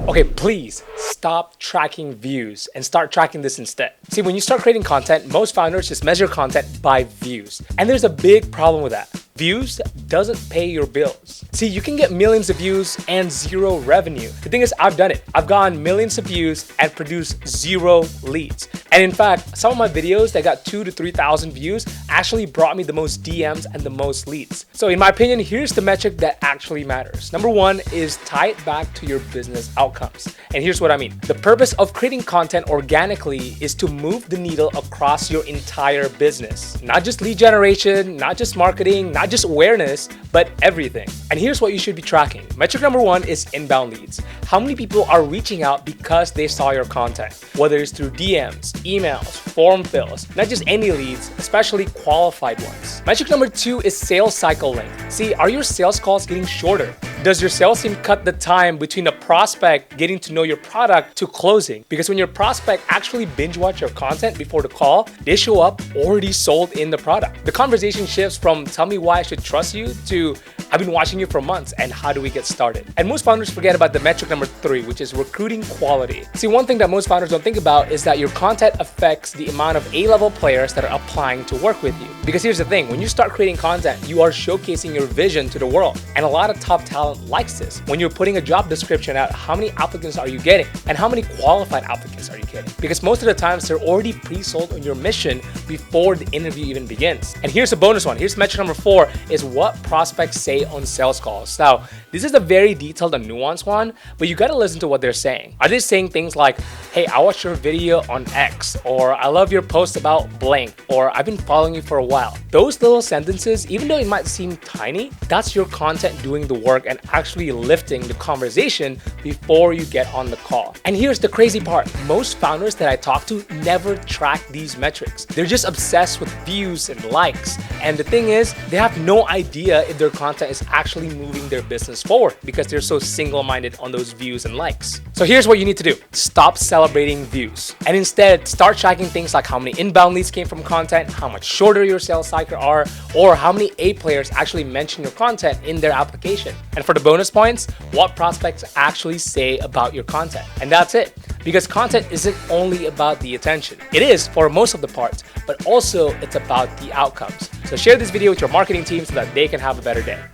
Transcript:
Okay, please stop tracking views and start tracking this instead. See, when you start creating content, most founders just measure content by views. And there's a big problem with that. Views doesn't pay your bills. See, you can get millions of views and zero revenue. The thing is, I've done it. I've gotten millions of views and produced zero leads. And in fact, some of my videos that got 2,000 to 3,000 views actually brought me the most DMs and the most leads. So in my opinion, here's the metric that actually matters. Number one is tie it back to your business outcomes. And here's what I mean. The purpose of creating content organically is to move the needle across your entire business. Not just lead generation, not just marketing, not just awareness, but everything. And here's what you should be tracking. Metric number one is inbound leads. How many people are reaching out because they saw your content? Whether it's through DMs, emails, form fills, not just any leads, especially qualified ones. Metric number two is sales cycle length. See, are your sales calls getting shorter? Does your sales team cut the time between a prospect getting to know your product to closing? Because when your prospect actually binge watch your content before the call, they show up already sold in the product. The conversation shifts from tell me why I should trust you to I've been watching you for months and how do we get started? And most founders forget about the metric number three, which is recruiting quality. See, one thing that most founders don't think about is that your content affects the amount of A-level players that are applying to work with you. Because here's the thing, when you start creating content, you are showcasing your vision to the world. And a lot of top talent likes this. When you're putting a job description out, how many applicants are you getting? And how many qualified applicants are you getting? Because most of the times they're already pre-sold on your mission before the interview even begins. And here's a bonus one. Here's metric number four is what prospects say on sales calls. Now, this is a very detailed and nuanced one, but you gotta listen to what they're saying. Are they saying things like, hey, I watched your video on X, or I love your post about blank, or I've been following you for a while? Those little sentences, even though it might seem tiny, that's your content doing the work and actually lifting the conversation before you get on the call. And here's the crazy part. Most founders that I talk to never track these metrics. They're just obsessed with views and likes. And the thing is, they have no idea if their content is actually moving their business forward because they're so single-minded on those views and likes. So here's what you need to do. Stop celebrating views and instead start tracking things like how many inbound leads came from content, how much shorter your sales cycle are, or how many A players actually mention your content in their application. And for the bonus points, what prospects actually say about your content. And that's it. Because content isn't only about the attention. It is for most of the parts, but also it's about the outcomes. So share this video with your marketing team so that they can have a better day.